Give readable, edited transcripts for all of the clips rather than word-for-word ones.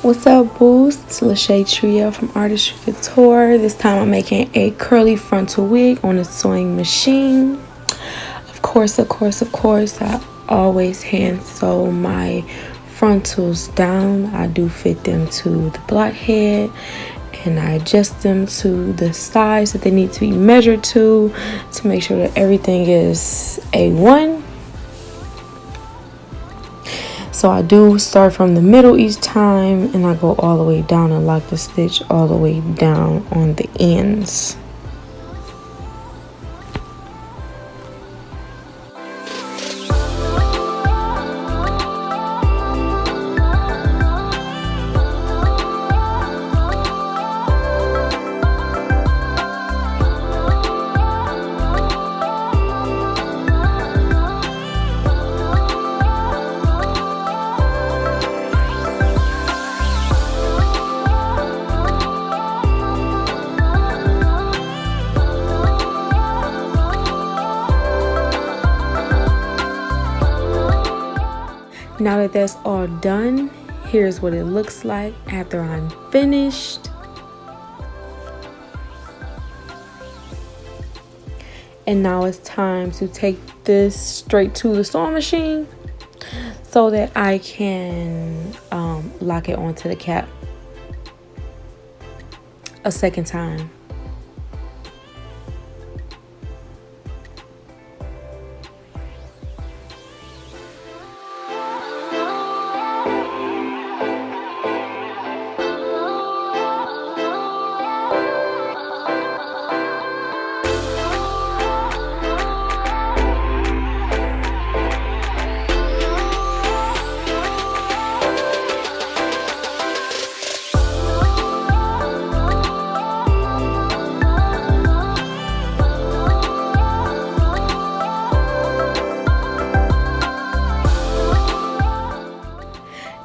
What's up, boos? It's Lachey Trio from Artistry Couture. This time I'm making a curly frontal wig on a sewing machine. Of course, I always hand sew my frontals down. I do fit them to the block head and I adjust them to the size that they need to be measured to make sure that everything is A1. So I do start from the middle each time and I go all the way down and lock the stitch all the way down on the ends. Now that that's all done, here's what it looks like after I'm finished. And now it's time to take this straight to the sewing machine so that I can lock it onto the cap a second time.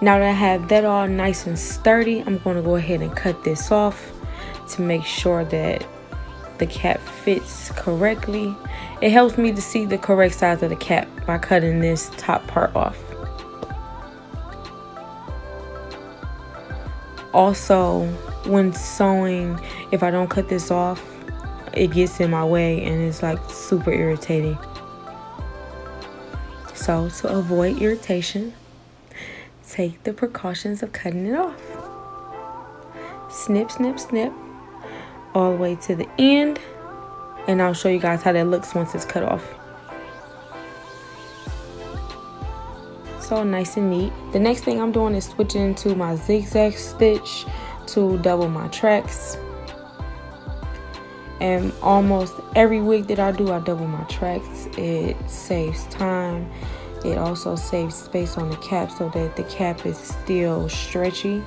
Now that I have that all nice and sturdy, I'm going to go ahead and cut this off to make sure that the cap fits correctly. It helps me to see the correct size of the cap by cutting this top part off. Also, when sewing, if I don't cut this off, it gets in my way and it's like super irritating. So to avoid irritation, take the precautions of cutting it off. Snip, snip, snip all the way to the end, and I'll show you guys how that looks once it's cut off. So nice and neat. The next thing I'm doing is switching into my zigzag stitch to double my tracks. And almost every wig that I do, I double my tracks. It saves time. It also saves space on the cap so that the cap is still stretchy,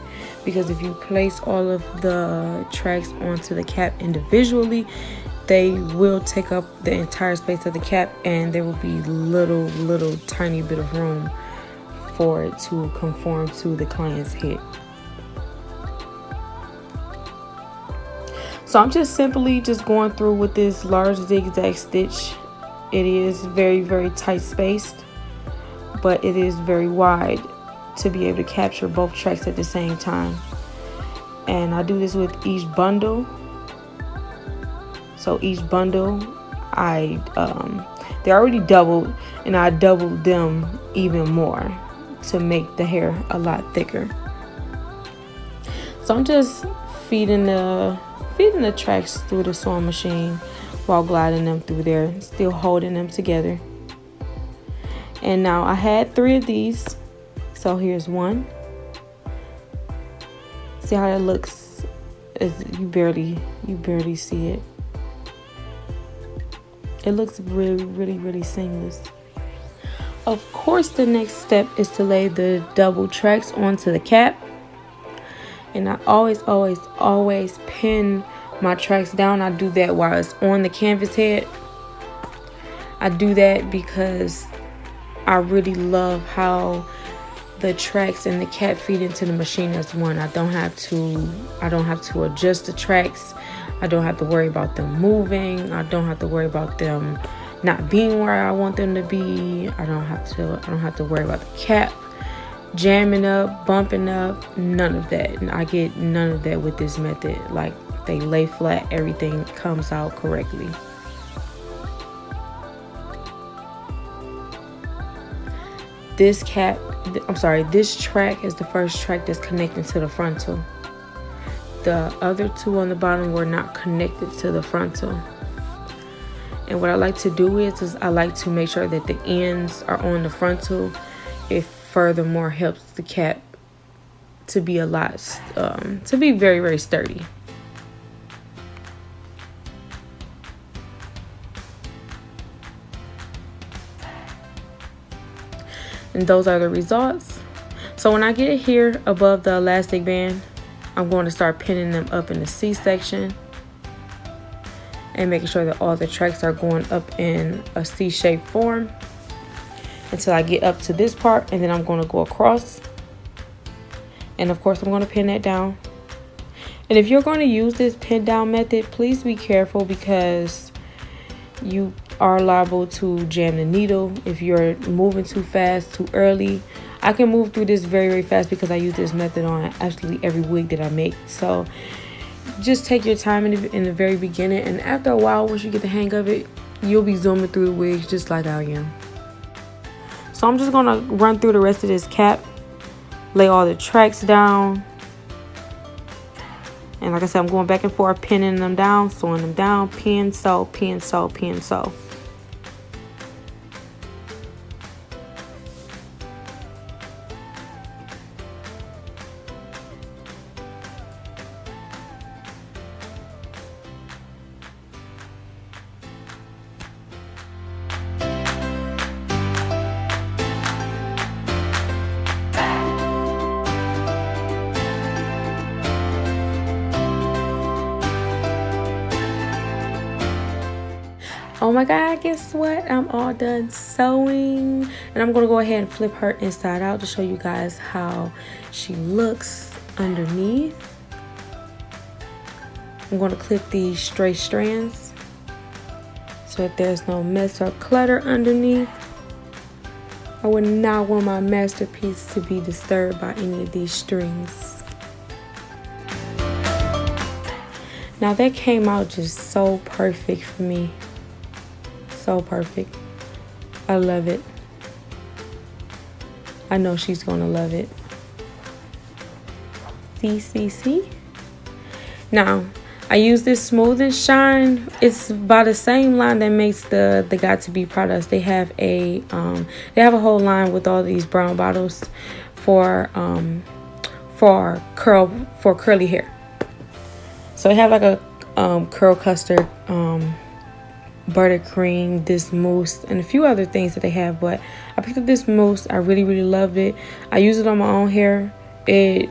because if you place all of the tracks onto the cap individually, they will take up the entire space of the cap and there will be little tiny bit of room for it to conform to the client's head. So I'm just simply going through with this large zigzag stitch. It is very tight spaced, but it is very wide to be able to capture both tracks at the same time. And I do this with each bundle. So each bundle, they're already doubled, and I doubled them even more to make the hair a lot thicker. So I'm just feeding the tracks through the sewing machine while gliding them through there, still holding them together. And now I had 3 of these, so here's one. See how that looks? You barely see it. It looks really seamless. Of course, the next step is to lay the double tracks onto the cap. And I always pin my tracks down. I do that while it's on the canvas head. I do that because I really love how the tracks and the cap feed into the machine as one. I don't have to adjust the tracks. I don't have to worry about them moving. I don't have to worry about them not being where I want them to be. I don't have to worry about the cap jamming up, bumping up, none of that. And I get none of that with this method. Like, they lay flat, everything comes out correctly. This track is the first track that's connected to the frontal. The other two on the bottom were not connected to the frontal. And what I like to do is I like to make sure that the ends are on the frontal. It furthermore helps the cap to be to be very, very sturdy. And those are the results. So when I get here above the elastic band, I'm going to start pinning them up in the C section and making sure that all the tracks are going up in a C-shaped form until I get up to this part, and then I'm going to go across. And of course, I'm going to pin that down. And if you're going to use this pin down method, please be careful, because you are liable to jam the needle if you're moving too fast, too early. I can move through this very, very fast because I use this method on absolutely every wig that I make. So just take your time in the very beginning, and after a while, once you get the hang of it, you'll be zooming through the wigs just like I am. So I'm just gonna run through the rest of this cap, lay all the tracks down, and like I said, I'm going back and forth, pinning them down, sewing them down, pin, sew, pin, sew, pin, sew. Oh my God, guess what? I'm all done sewing, and I'm gonna go ahead and flip her inside out to show you guys how she looks underneath. I'm gonna clip these straight strands so that there's no mess or clutter underneath. I would not want my masterpiece to be disturbed by any of these strings. Now that came out just so perfect for me. So perfect. I love it. I know she's gonna love it. See. Now, I use this Smooth and Shine. It's by the same line that makes the Got To Be products. They have a whole line with all these brown bottles for curly hair. So I have like a curl custard, buttercream, this mousse, and a few other things that they have, but I picked up this mousse. I really, really loved it. I use it on my own hair. It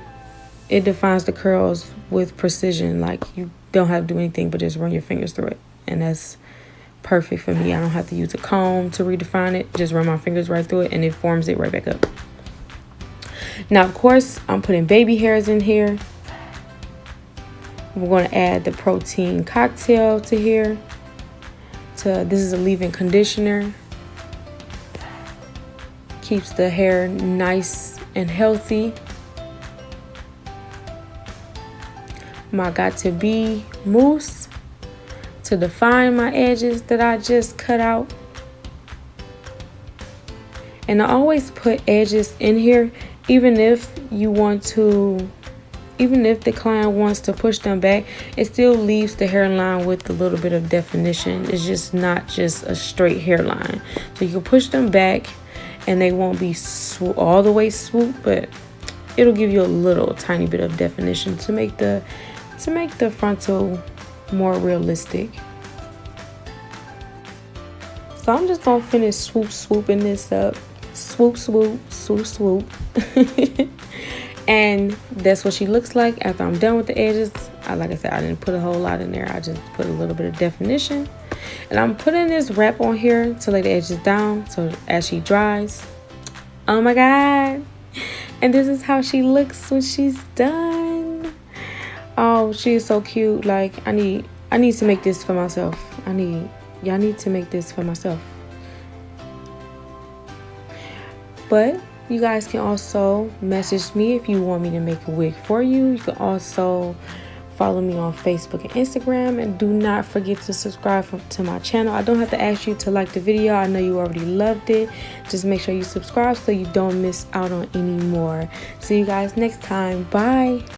defines the curls with precision. Like, you don't have to do anything but just run your fingers through it, and that's perfect for me. I don't have to use a comb to redefine it. Just run my fingers right through it, and it forms it right back up. Now, of course, I'm putting baby hairs in here. We're going to add the protein cocktail to here. This is a leave-in conditioner. Keeps the hair nice and healthy. My Got To Be mousse to define my edges that I just cut out. And I always put edges in here, even if the client wants to push them back, it still leaves the hairline with a little bit of definition. It's just not just a straight hairline. So you can push them back and they won't be all the way swooped, but it'll give you a little tiny bit of definition to make the frontal more realistic. So I'm just gonna finish swooping this up. Swoop. And that's what she looks like after I'm done with the edges. Like I said, I didn't put a whole lot in there. I just put a little bit of definition. And I'm putting this wrap on here to lay the edges down so as she dries. Oh my God. And this is how she looks when she's done. Oh, she is so cute. Like, I need to make this for myself. Y'all need to make this for myself. But You guys can also message me if you want me to make a wig for you. You can also follow me on Facebook and Instagram, and do not forget to subscribe to my channel. I don't have to ask you to like the video. I know you already loved it. Just make sure you subscribe so you don't miss out on any more. See you guys next time. Bye.